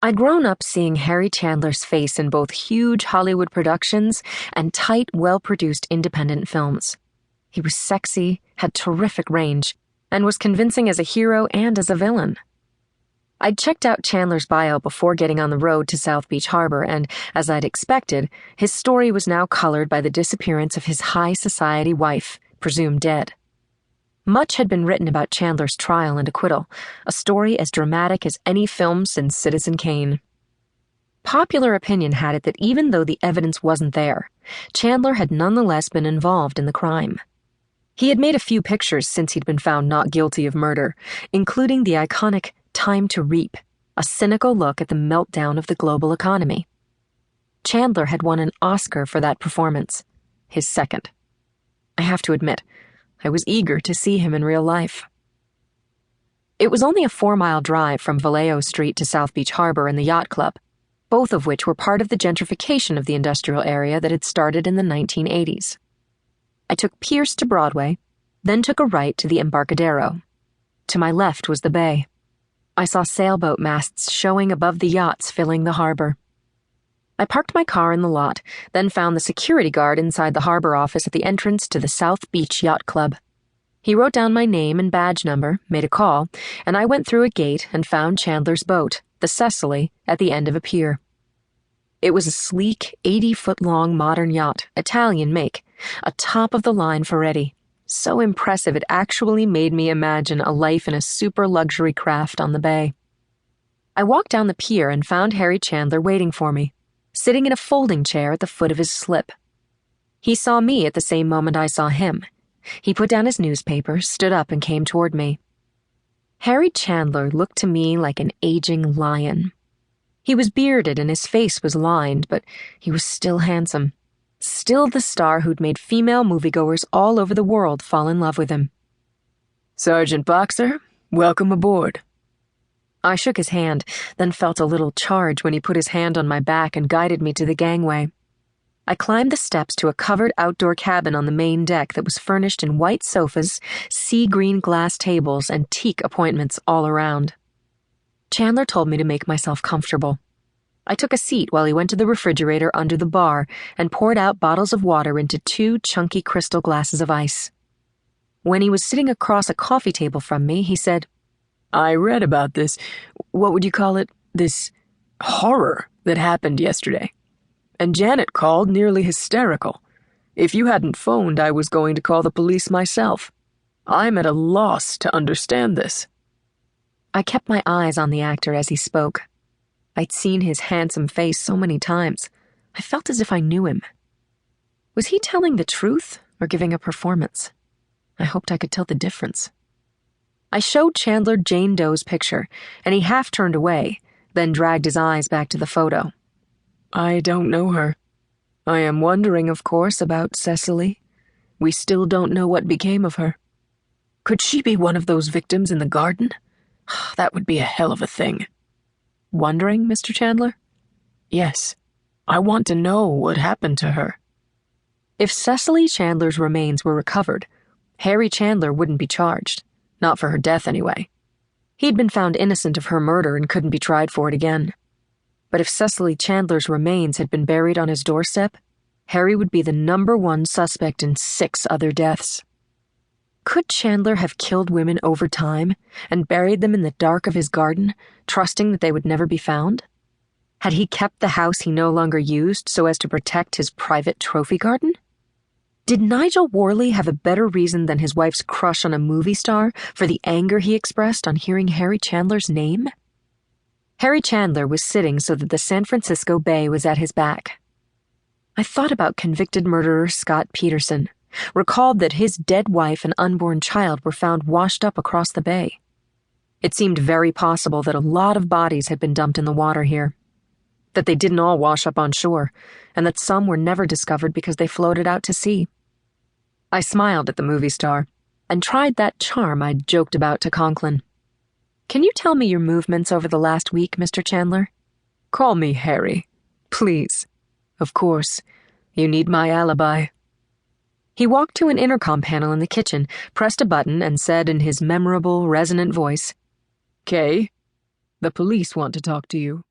I'd grown up seeing Harry Chandler's face in both huge Hollywood productions and tight, well-produced independent films. He was sexy, had terrific range, and was convincing as a hero and as a villain. I'd checked out Chandler's bio before getting on the road to South Beach Harbor, and, as I'd expected, his story was now colored by the disappearance of his high society wife, presumed dead. Much had been written about Chandler's trial and acquittal, a story as dramatic as any film since Citizen Kane. Popular opinion had it that even though the evidence wasn't there, Chandler had nonetheless been involved in the crime. He had made a few pictures since he'd been found not guilty of murder, including the iconic Time to Reap, a cynical look at the meltdown of the global economy. Chandler had won an Oscar for that performance, his second. I have to admit, I was eager to see him in real life. It was only a 4-mile drive from Vallejo Street to South Beach Harbor and the Yacht Club, both of which were part of the gentrification of the industrial area that had started in the 1980s. I took Pierce to Broadway, then took a right to the Embarcadero. To my left was the bay. I saw sailboat masts showing above the yachts filling the harbor. I parked my car in the lot, then found the security guard inside the harbor office at the entrance to the South Beach Yacht Club. He wrote down my name and badge number, made a call, and I went through a gate and found Chandler's boat, the Cecily, at the end of a pier. It was a sleek, 80-foot-long modern yacht, Italian make, a top-of-the-line Ferretti. So impressive it actually made me imagine a life in a super-luxury craft on the bay. I walked down the pier and found Harry Chandler waiting for me, sitting in a folding chair at the foot of his slip. He saw me at the same moment I saw him. He put down his newspaper, stood up, and came toward me. Harry Chandler looked to me like an aging lion. He was bearded and his face was lined, but he was still handsome. Still the star who'd made female moviegoers all over the world fall in love with him. Sergeant Boxer, welcome aboard. I shook his hand, then felt a little charge when he put his hand on my back and guided me to the gangway. I climbed the steps to a covered outdoor cabin on the main deck that was furnished in white sofas, sea-green glass tables, and teak appointments all around. Chandler told me to make myself comfortable. I took a seat while he went to the refrigerator under the bar and poured out bottles of water into 2 chunky crystal glasses of ice. When he was sitting across a coffee table from me, he said, I read about this, what would you call it, this horror that happened yesterday. And Janet called nearly hysterical. If you hadn't phoned, I was going to call the police myself. I'm at a loss to understand this. I kept my eyes on the actor as he spoke. I'd seen his handsome face so many times. I felt as if I knew him. Was he telling the truth or giving a performance? I hoped I could tell the difference. I showed Chandler Jane Doe's picture, and he half turned away, then dragged his eyes back to the photo. I don't know her. I am wondering, of course, about Cecily. We still don't know what became of her. Could she be one of those victims in the garden? That would be a hell of a thing. Wondering, Mr. Chandler? Yes. I want to know what happened to her. If Cecily Chandler's remains were recovered, Harry Chandler wouldn't be charged. Not for her death, anyway. He'd been found innocent of her murder and couldn't be tried for it again. But if Cecily Chandler's remains had been buried on his doorstep, Harry would be the #1 suspect in 6 other deaths. Could Chandler have killed women over time and buried them in the dark of his garden, trusting that they would never be found? Had he kept the house he no longer used so as to protect his private trophy garden? Did Nigel Worley have a better reason than his wife's crush on a movie star for the anger he expressed on hearing Harry Chandler's name? Harry Chandler was sitting so that the San Francisco Bay was at his back. I thought about convicted murderer Scott Patterson, recalled that his dead wife and unborn child were found washed up across the bay. It seemed very possible that a lot of bodies had been dumped in the water here, that they didn't all wash up on shore, and that some were never discovered because they floated out to sea. I smiled at the movie star and tried that charm I'd joked about to Conklin. Can you tell me your movements over the last week, Mr. Chandler? Call me Harry, please. Of course, you need my alibi. He walked to an intercom panel in the kitchen, pressed a button, and said in his memorable, resonant voice, Kay, the police want to talk to you.